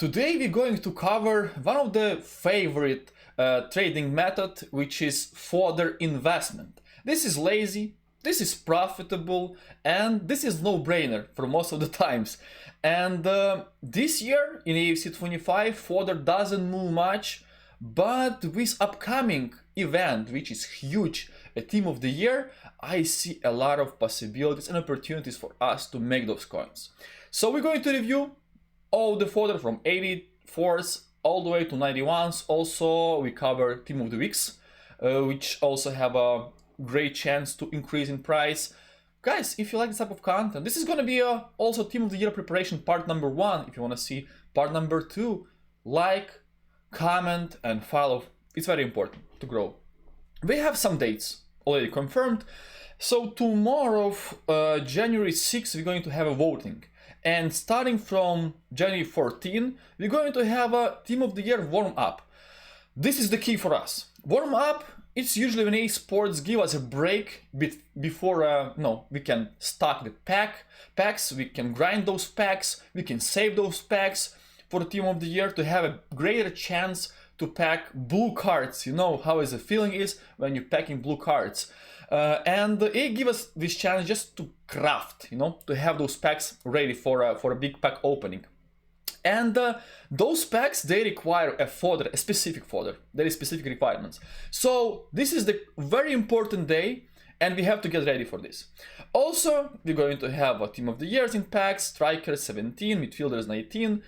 Today we're going to cover one of the favorite trading method, which is fodder investment. This is lazy, this is profitable, and this is no-brainer for most of the times. And this year in AFC 25, fodder doesn't move much, but with upcoming event, which is huge, a team of the year, I see a lot of possibilities and opportunities for us to make those coins. So we're going to review all the fodder from 84s all the way to 91s. Also, we cover team of the weeks, which also have a great chance to increase in price. Guys, if you like this type of content, this is going to be also team of the year preparation part number 1. If you want to see part number 2, like, comment and follow. It's very important to grow. We have some dates already confirmed. So tomorrow, January 6th, we're going to have a voting. And starting from January 14, we're going to have a team of the year warm up. This is the key for us. Warm up, it's usually when esports give us a break before we can start the packs, we can grind those packs, we can save those packs for the team of the year to have a greater chance to pack blue cards. You know how the feeling is when you're packing blue cards. And it gives us this chance just to craft, to have those packs ready for a big pack opening. And those packs, they require a fodder, a specific fodder. There is specific requirements. So this is the very important day, and we have to get ready for this. Also, we're going to have a team of the years in packs: strikers 17, midfielders 19,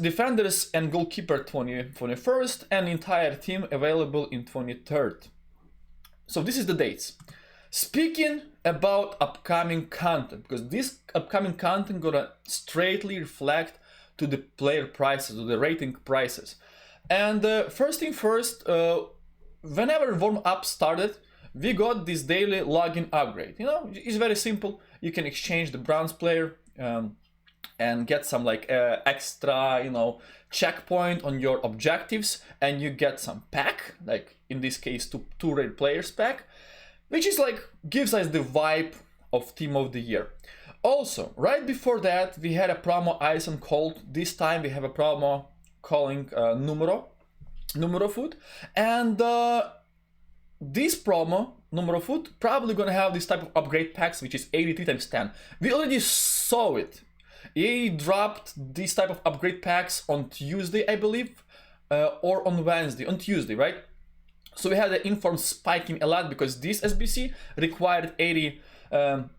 defenders and goalkeeper 21st, and entire team available in 23rd. So this is the dates. Speaking about upcoming content, because this upcoming content gonna straightly reflect to the player prices, to the rating prices. And first thing first, whenever warm up started, we got this daily login upgrade. It's very simple. You can exchange the bronze player and get some extra, checkpoint on your objectives, and you get some pack, like in this case two red players pack, which is gives us the vibe of team of the year. Also, right before that, we had a promo Ice and Cold. This time we have a promo calling Numero Food, and this promo Numero Food probably gonna have this type of upgrade packs, which is 83 times 10. We already saw it. EA dropped this type of upgrade packs on Tuesday, I believe, or on Wednesday, on Tuesday, right? So we had the inform spiking a lot because this SBC required 84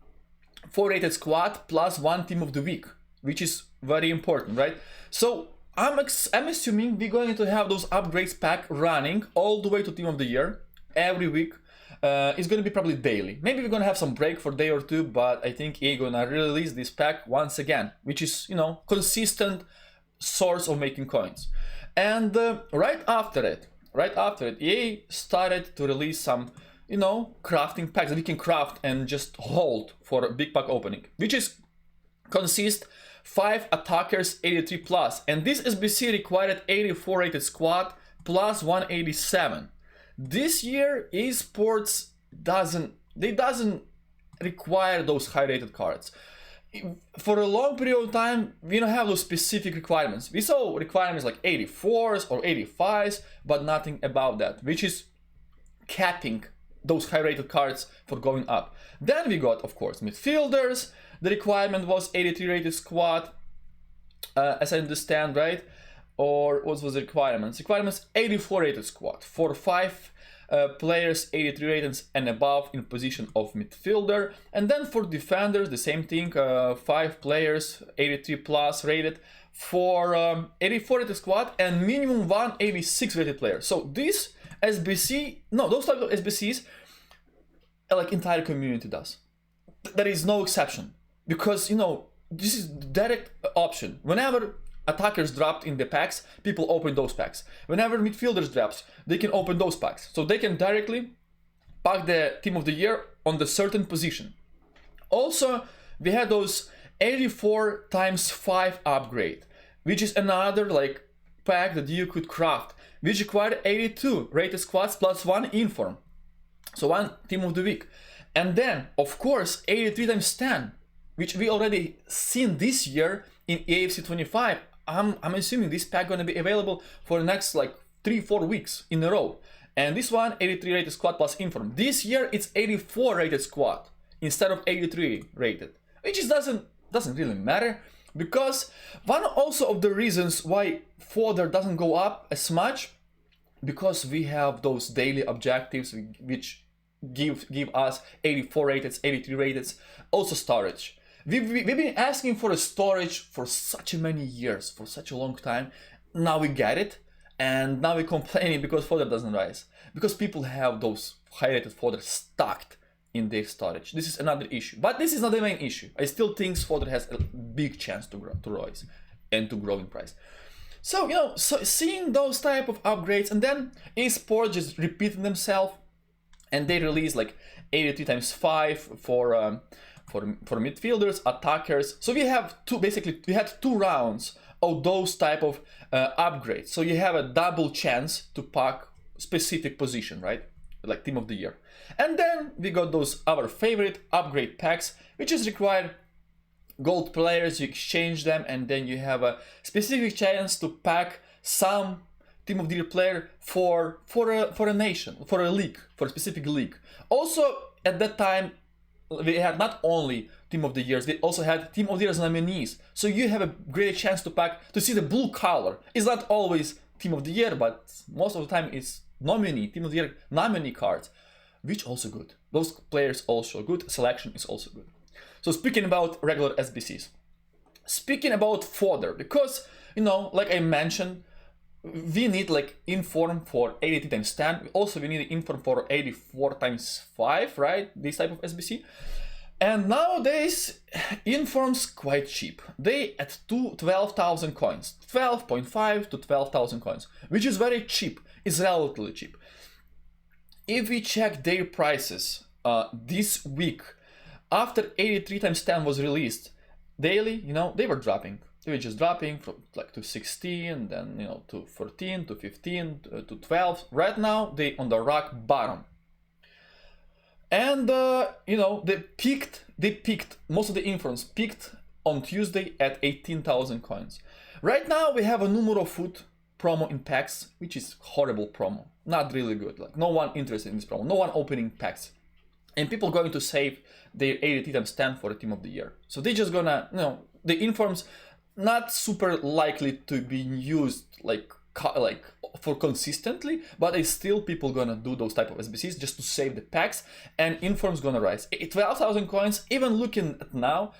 rated squad plus 1 team of the week, which is very important, right? So I'm assuming we're going to have those upgrades pack running all the way to team of the year every week. It's going to be probably daily. Maybe we're going to have some break for a day or two, but I think EA going to release this pack once again, which is, consistent source of making coins. And right after it, EA started to release some, crafting packs that we can craft and just hold for a big pack opening, which is consist 5 attackers 83 plus. And this SBC required 84 rated squad plus 187. This year, esports doesn't require those high-rated cards. For a long period of time, we don't have those specific requirements. We saw requirements like 84s or 85s, but nothing about that, which is capping those high-rated cards for going up. Then we got, of course, midfielders. The requirement was 83 rated squad, as I understand, right? Or what was the requirements? Requirements 84 rated squad for 5 players 83 ratings and above in position of midfielder. And then for defenders, the same thing, 5 players 83 plus rated for 84 rated squad and minimum 186 rated player. So this SBC, those type of SBCs, entire community does. There is no exception because this is direct option. Whenever attackers dropped in the packs, people open those packs. Whenever midfielders drops, they can open those packs. So they can directly pack the team of the year on the certain position. Also, we had those 84 times 5 upgrade, which is another pack that you could craft, which required 82 rated squads plus 1 inform. So 1 team of the week. And then, of course, 83 times 10, which we already seen this year in AFC 25 I'm assuming this pack gonna be available for the next like 3-4 weeks in a row. And this one, 83 rated squad plus inform. This year it's 84 rated squad instead of 83 rated, which is doesn't really matter, because one also of the reasons why Fodder doesn't go up as much, because we have those daily objectives which give us 84 rated, 83 rated, also storage. We've been asking for a storage for such many years, for such a long time. Now we get it, and now we're complaining because Fodder doesn't rise. Because people have those high-rated Fodder stacked in their storage. This is another issue, but this is not the main issue. I still think Fodder has a big chance to rise and to grow in price. So, you know, so seeing those type of upgrades, and then esports just repeating themselves, and they release like 83 times 5 for midfielders, attackers. So we have we had 2 rounds of those type of upgrades. So you have a double chance to pack specific position, right? Like team of the year. And then we got those our favorite upgrade packs, which is require gold players, you exchange them, and then you have a specific chance to pack some team of the year player for a nation, for a league, for a specific league. Also at that time we had not only team of the years, we also had team of the year's nominees. So you have a great chance to see the blue color. It's not always team of the year, but most of the time it's nominee, team of the year nominee cards, which also good. Those players also good, selection is also good. So speaking about regular SBCs, speaking about Fodder, because, you know, like I mentioned, we need like inform for 83 times 10. Also, we need inform for 84 times 5, right? This type of SBC. And nowadays, inform's quite cheap. They at 12,000 coins, 12.5 to 12,000 coins, which is very cheap. It's relatively cheap. If we check their prices this week, after 83 times 10 was released, daily, you know, they were dropping. They were just dropping from like to 16, then, you know, to 14, to 15, to 12. Right now, they on the rock bottom. And, you know, they peaked, most of the informs peaked on Tuesday at 18,000 coins. Right now, we have a numero foot promo in packs, which is horrible promo. Not really good. Like, no one interested in this promo. No one opening packs. And people going to save their 80 times 10 for the team of the year. So they just gonna, you know, the informs not super likely to be used like for consistently, but it's still people gonna do those type of SBCs just to save the packs, and informs gonna rise. 12,000 coins, even looking at now,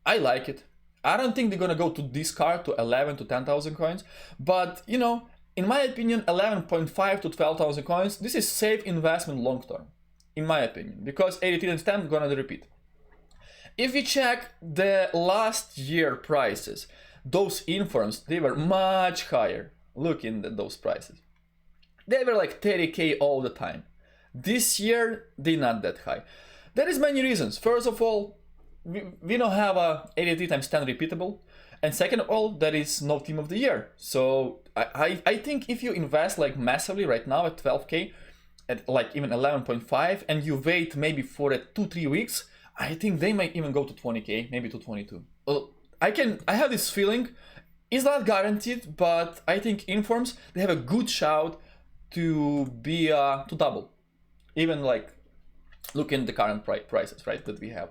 I like it. I don't think they're gonna go to this card to 11 to 10,000 coins, but, you know, in my opinion, 11.5 to 12,000 coins, this is safe investment long term, in my opinion, because 80 times 10 gonna repeat. If we check the last year prices, those informs, they were much higher. Looking at those prices, they were like 30k all the time. This year, they're not that high. There is many reasons. First of all, we don't have a 83 times 10 repeatable. And second of all, there is no team of the year. So I think if you invest like massively right now at 12k, at like even 11.5, and you wait maybe for 2-3 weeks, I think they might even go to 20k, maybe to 22. I have this feeling. It's not guaranteed, but I think informs, they have a good shout to be to double, even like looking at the current prices, right, that we have.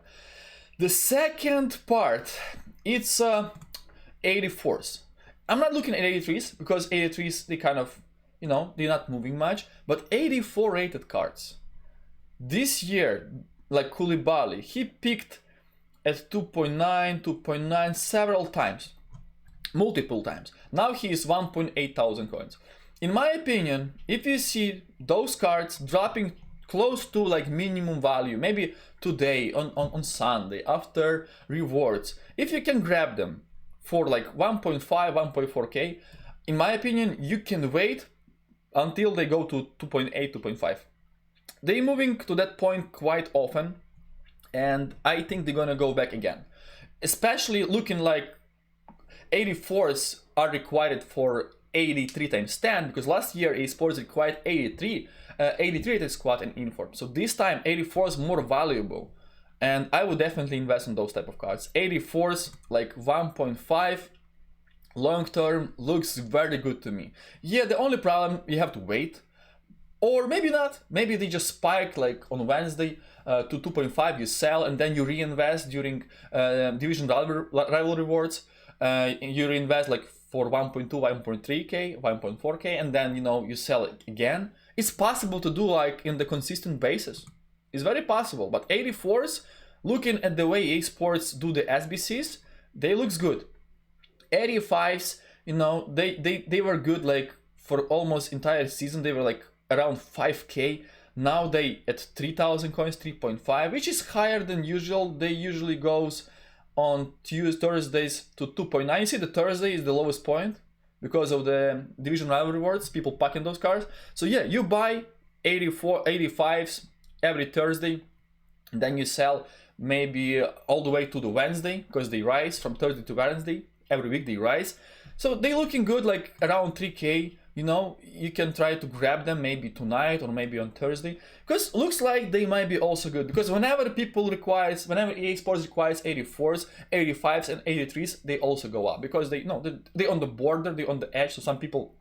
The second part, it's 84s. I'm not looking at 83s because 83s, they kind of, you know, they're not moving much, but 84 rated cards. This year, like Koulibaly, he peaked at 2.9 several times. Multiple times. Now he is 1.8 thousand coins. In my opinion, if you see those cards dropping close to like minimum value, maybe today on Sunday after rewards, if you can grab them for like 1.5, 1.4k, in my opinion, you can wait until they go to 2.8, 2.5. They're moving to that point quite often, and I think they're gonna go back again. Especially looking like 84s are required for 83 times 10, because last year esports required 83 rated squad and inform. So this time 84 is more valuable, and I would definitely invest in those type of cards. 84s like 1.5 long term looks very good to me. Yeah, the only problem, you have to wait. Or maybe not. Maybe they just spike like on Wednesday to 2.5, you sell, and then you reinvest during division rival rewards. You reinvest like for 1.2, 1.3k, 1.4k, and then you sell it again. It's possible to do like in the consistent basis. It's very possible. But 84s, looking at the way esports do the SBCs, they looks good. 85s, they were good like for almost entire season. They were like around 5k. Now they at 3000 coins, 3.5, which is higher than usual. They usually goes on Thursdays to 2.9. You see, the Thursday is the lowest point because of the division rival rewards, people packing those cards. So yeah, you buy 85s every Thursday, and then you sell maybe all the way to the Wednesday, because they rise from Thursday to Wednesday. Every week they rise. So they looking good, like around 3k. You can try to grab them maybe tonight or maybe on Thursday, because looks like they might be also good. Because whenever EA Sports requires 84s, 85s, and 83s, they also go up, because they on the border, they on the edge. So some people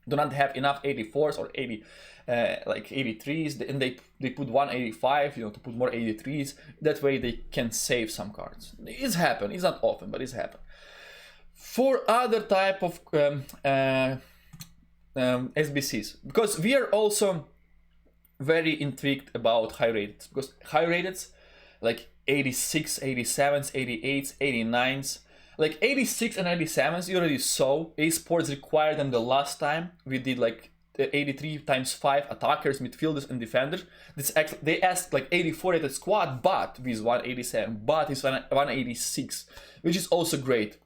do not have enough 84s or 83s, and they put 185, to put more 83s. That way they can save some cards. It's happened. It's not often, but it's happened. For other type of SBCs, because we are also very intrigued about high rated, because high rated like 86, 87s, 88s, 89s, like 86 and 87s, you already saw esports required them the last time we did like 83 times 5 attackers, midfielders, and defenders. They asked like 84 rated squad, but with 187, but it's 186, which is also great.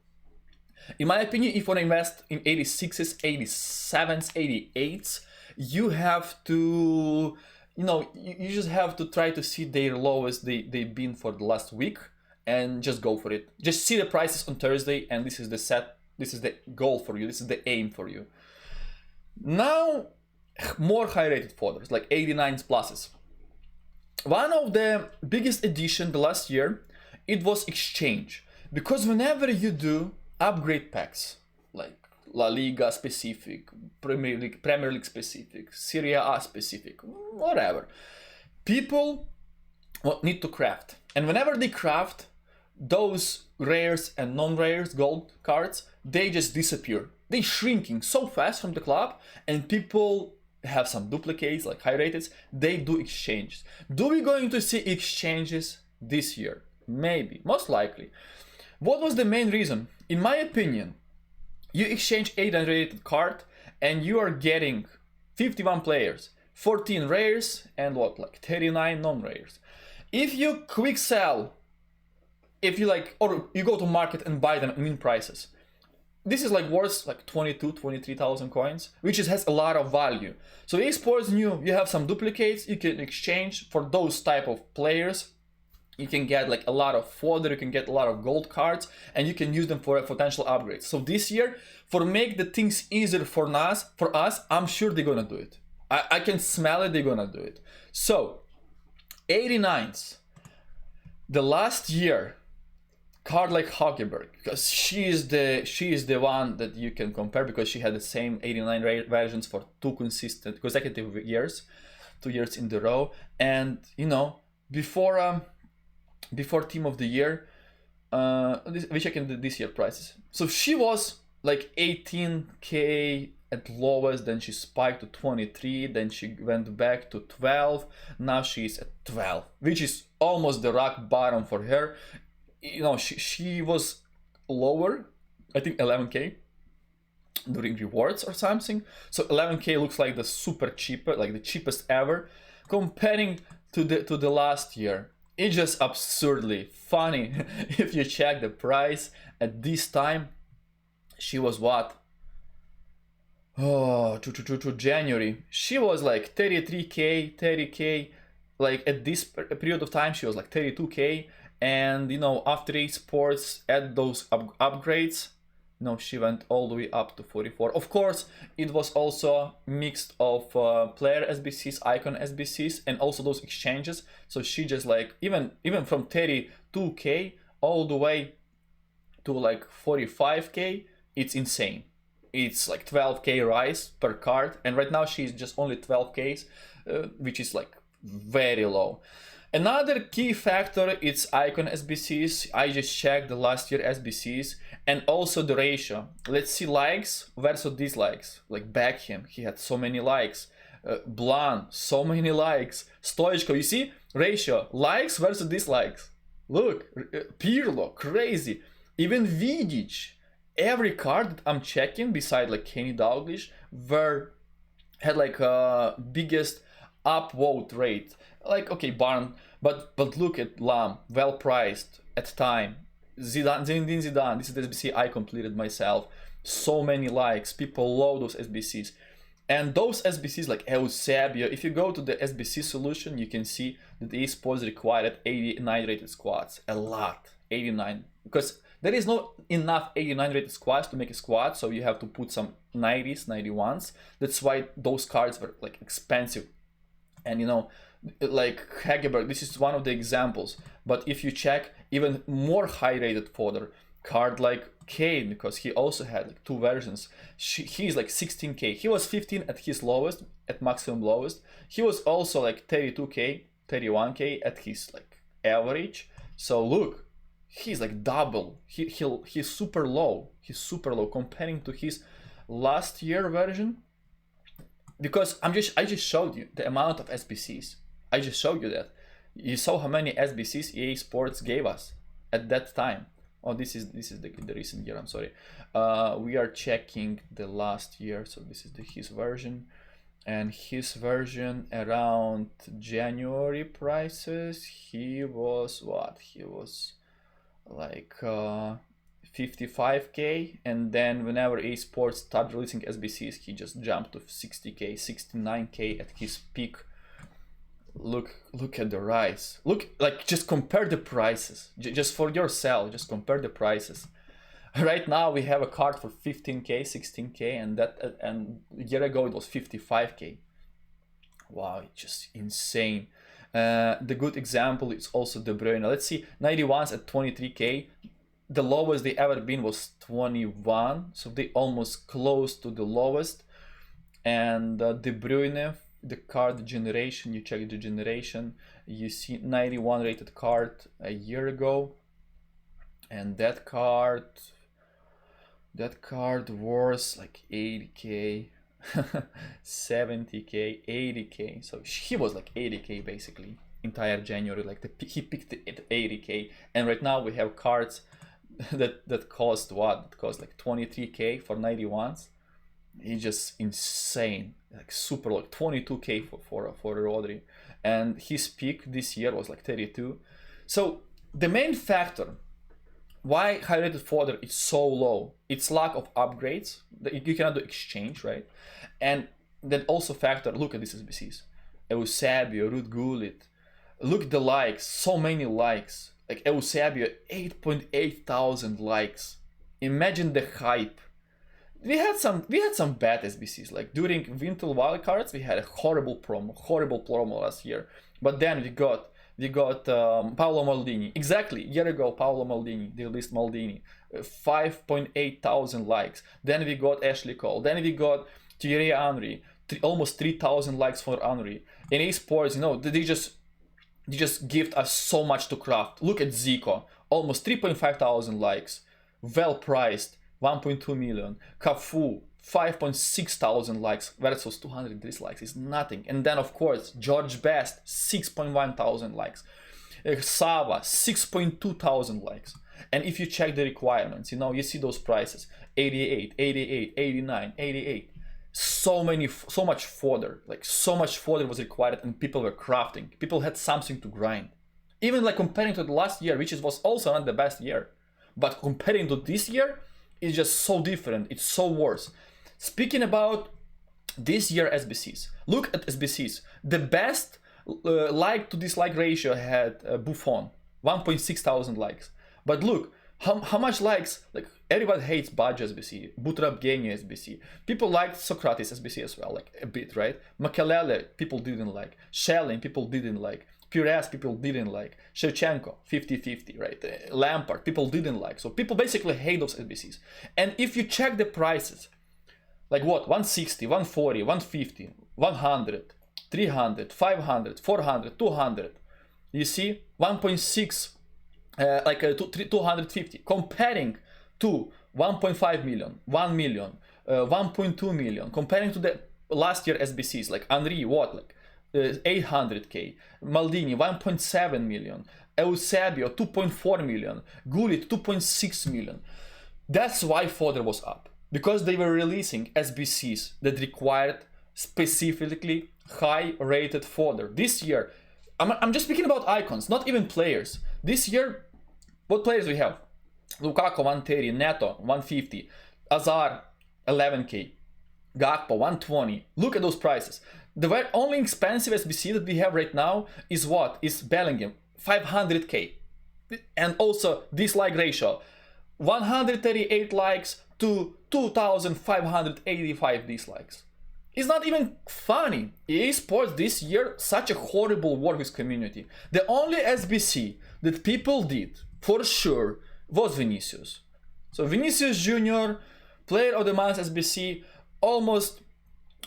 In my opinion, if you want to invest in 86s, 87s, 88s, you have to, you just have to try to see their lowest they've been for the last week, and just go for it. Just see the prices on Thursday, and this is the goal for you, this is the aim for you. Now, more high rated fodders, like 89s pluses. One of the biggest addition the last year, it was exchange. Because whenever you do upgrade packs, like La Liga specific, Premier League specific, Serie A specific, whatever, people need to craft. And whenever they craft, those rares and non-rares gold cards, they just disappear. They're shrinking so fast from the club, and people have some duplicates, like high rateds, they do exchanges. Do we going to see exchanges this year? Maybe, most likely. What was the main reason? In my opinion, you exchange 8 unrated card and you are getting 51 players, 14 rares, and like 39 non-rares. If you quick sell, or you go to market and buy them at min prices, this is like worth like 23,000 coins, which has a lot of value. So esports knew you have some duplicates, you can exchange for those type of players. You can get like a lot of fodder, you can get a lot of gold cards, and you can use them for potential upgrades. So this year, for make the things easier for us, I'm sure they're gonna do it. I can smell it, they're gonna do it. So, 89s. The last year, card like Hockenberg, because she is the one that you can compare, because she had the same 89 versions for 2 consecutive years, 2 years in the row, and before team of the year, we checked this year prices. So she was like 18k at lowest, then she spiked to 23, then she went back to 12, now she's at 12, which is almost the rock bottom for her. She was lower, I think 11k during rewards or something. So 11k looks like the super cheap, like the cheapest ever, comparing to the last year. It's just absurdly funny. If you check the price at this time, she was what? Oh, to January. She was like 33k, 30k. Like at this period of time, she was like 32k. And after esports, add those upgrades, she went all the way up to 44. Of course, it was also mixed of player SBCs, icon SBCs, and also those exchanges. So she just like even from 32k all the way to like 45k, it's insane. It's like 12k rise per card, and right now she's just only 12k, which is like very low. Another key factor is icon SBCs. I just checked the last year SBCs and also the ratio. Let's see likes versus dislikes. Like Beckham, he had so many likes. Blan, so many likes. Stoichkov, you see ratio likes versus dislikes. Look, Pirlo, crazy. Even Vidic, every card that I'm checking, beside like Kenny Dalglish, had like biggest upvote rate. Like, okay, Barn, but look at Lam, well priced at time. Zinedine Zidane, this is the SBC I completed myself. So many likes, people love those SBCs. And those SBCs like Eusebio, if you go to the SBC solution, you can see that the esports required 89 rated squads. A lot, 89. Because there is not enough 89 rated squads to make a squad, so you have to put some 90s, 91s. That's why those cards were like expensive. And you know, like Hageberg, this is one of the examples. But if you check even more high rated fodder card like Kane, because he also had like two versions, he's like 16k. He was 15 at his lowest, at maximum lowest. He was also like 32k, 31k at his like average. So look, he's like double. He's super low. He's super low comparing to his last year version. Because I just showed you the amount of SBCs. I just showed you that. You saw how many SBCs EA Sports gave us at that time. Oh, this is the recent year. I'm sorry. We are checking the last year, so this is his version, and his version around January prices. He was what? He was like 55k, and then whenever EA Sports started releasing SBCs, he just jumped to 60k, 69k at his peak. Look at the rise. Look, like, just compare the prices. Just for yourself, just compare the prices. Right now we have a card for 15k, 16k, and a year ago it was 55k. Wow, it's just insane. The good example is also De Bruyne. Let's see, 91s at 23k. The lowest they ever been was 21, so they almost close to the lowest. And De Bruyne, the card generation, you check the generation, you see 91 rated card a year ago, and that card was like 80k, 70k, 80k. So he was like 80k basically entire January. Like he picked it at 80k, and right now we have cards that cost what? That cost like 23k for 91s. It's just insane, like super low, 22k for Rodri, and his peak this year was like 32. So the main factor why high rated fodder is so low, it's lack of upgrades. That you cannot do exchange, right? And then also factor, look at these SBCs, Eusebio, Ruud Gullit, look at the likes, so many likes. Like Eusebio, 8.8 thousand likes. Imagine the hype. We had some bad SBCs. Like during Winter Wildcards, we had a horrible promo last year. But then we got Paolo Maldini. Exactly, a year ago, Paolo Maldini. They released Maldini. 5.8 thousand likes. Then we got Ashley Cole. Then we got Thierry Henry. Almost 3,000 likes for Henry. In esports, you know, they just gift us so much to craft. Look at Zico. Almost 3.5 thousand likes. Well priced. 1.2 million. Cafu, 5.6 thousand likes versus 200 dislikes is nothing. And then of course George Best, 6.1 thousand likes. Sava, 6.2 thousand likes. And if you check the requirements, you know, you see those prices: 88, 88, 89, 88. So much fodder, like so much fodder was required, and people were crafting. People had something to grind. Even like comparing to the last year, which was also not the best year, but comparing to this year, it's just so different. It's so worse. Speaking about this year SBCs, look at SBCs. The best like to dislike ratio had Buffon, 1.6 thousand likes. But look how much likes. Like everybody hates Badge SBC, Butrap Genio SBC. People liked Socrates SBC as well, like a bit, right? Makelele people didn't like. Shelling people didn't like. Perez, people didn't like. Shevchenko, 50-50, right? Lampard, people didn't like. So people basically hate those SBCs. And if you check the prices, like what? 160, 140, 150, 100, 300, 500, 400, 200. You see? 1.6, 250. Comparing to 1.5 million, 1 million, 1.2 million. Comparing to the last year SBCs, like Henry, what? Like 800k. Maldini, 1.7 million. Eusebio, 2.4 million. Gullit, 2.6 million. That's why Fodder was up. Because they were releasing SBCs that required specifically high-rated fodder. This year, I'm just speaking about icons, not even players. This year, what players we have? Lukaku 130, Neto 150, Azar 11k, Gakpo 120. Look at those prices. The only expensive SBC that we have right now is what? Is Bellingham, 500k. And also dislike ratio, 138 likes to 2,585 dislikes. It's not even funny. EA Sports this year, such a horrible work with community. The only SBC that people did, for sure, was Vinicius. So Vinicius Jr., Player of the Month SBC, almost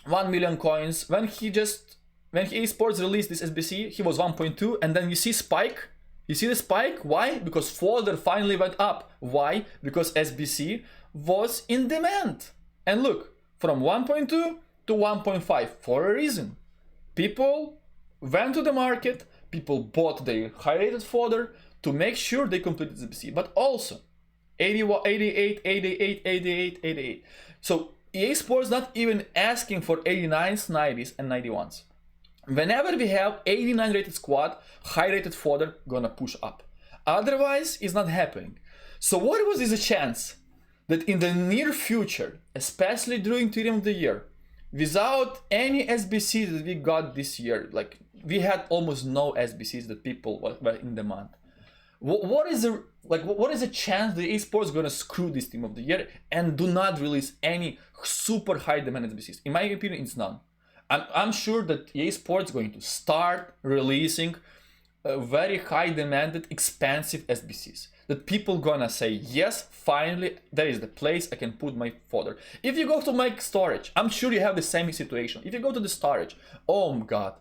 1 million coins. When EA Sports released this SBC, he was 1.2, and then you see spike. You see the spike? Why? Because Fodder finally went up. Why? Because SBC was in demand. And look, from 1.2 to 1.5 for a reason. People went to the market, people bought their high-rated fodder to make sure they completed SBC, but also 81, 88, 88, 88, 88. So EA Sports not even asking for 89s, 90s, and 91s. Whenever we have 89 rated squad, high rated fodder gonna push up. Otherwise, it's not happening. So what was this a chance that in the near future, especially during Team of the Year, without any SBCs that we got this year, like we had almost no SBCs that people were in demand. What is the chance that EA Sports gonna screw this Team of the Year and do not release any super high demand SBCs? In my opinion, it's none. I'm sure that EA Sports is going to start releasing very high demanded, expensive SBCs. That people gonna say, yes, finally, there is the place I can put my fodder. If you go to my storage, I'm sure you have the same situation. If you go to the storage, oh my god,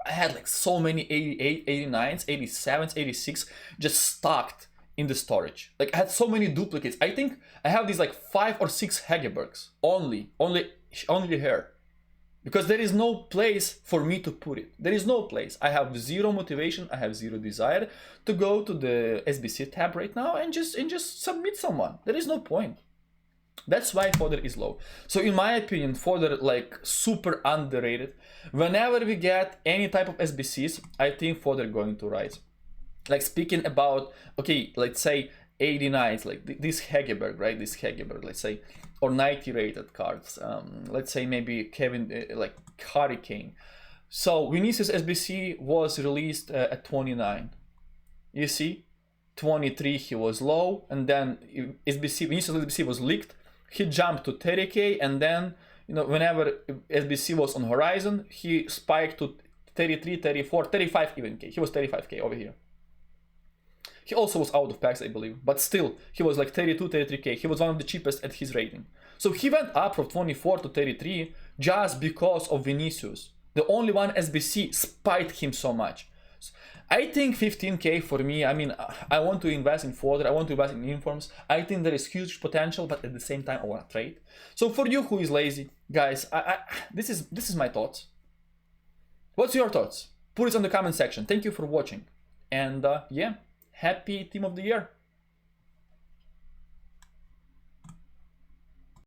I had like so many 88, 89s, 87s, 86 just stocked in the storage. Like I had so many duplicates. I think I have these like 5 or 6 Hegebergs only here. Because there is no place for me to put it. There is no place. I have zero motivation, I have zero desire to go to the SBC tab right now and just submit someone. There is no point. That's why fodder is low. So in my opinion, fodder like super underrated. Whenever we get any type of SBCs, I think fodder going to rise. Like speaking about, okay, let's say 89s, like this Hegeberg, right? This Hegeberg, let's say, or 90 rated cards. Let's say maybe Kevin, like Hurricane. So Vinicius SBC was released at 29. You see, 23 he was low, and then Vinicius SBC was leaked. He jumped to 30k, and then whenever SBC was on horizon, he spiked to 33, 34, 35 even k. He was 35k over here. He also was out of packs, I believe, but still, he was like 32, 33k. He was one of the cheapest at his rating. So he went up from 24 to 33 just because of Vinicius. The only one SBC spiked him so much. I think 15k for me, I mean, I want to invest in fodder, I want to invest in uniforms. I think there is huge potential, but at the same time, I want to trade. So for you who is lazy, guys, this is my thoughts. What's your thoughts? Put it in the comment section. Thank you for watching. And yeah. Happy Team of the Year!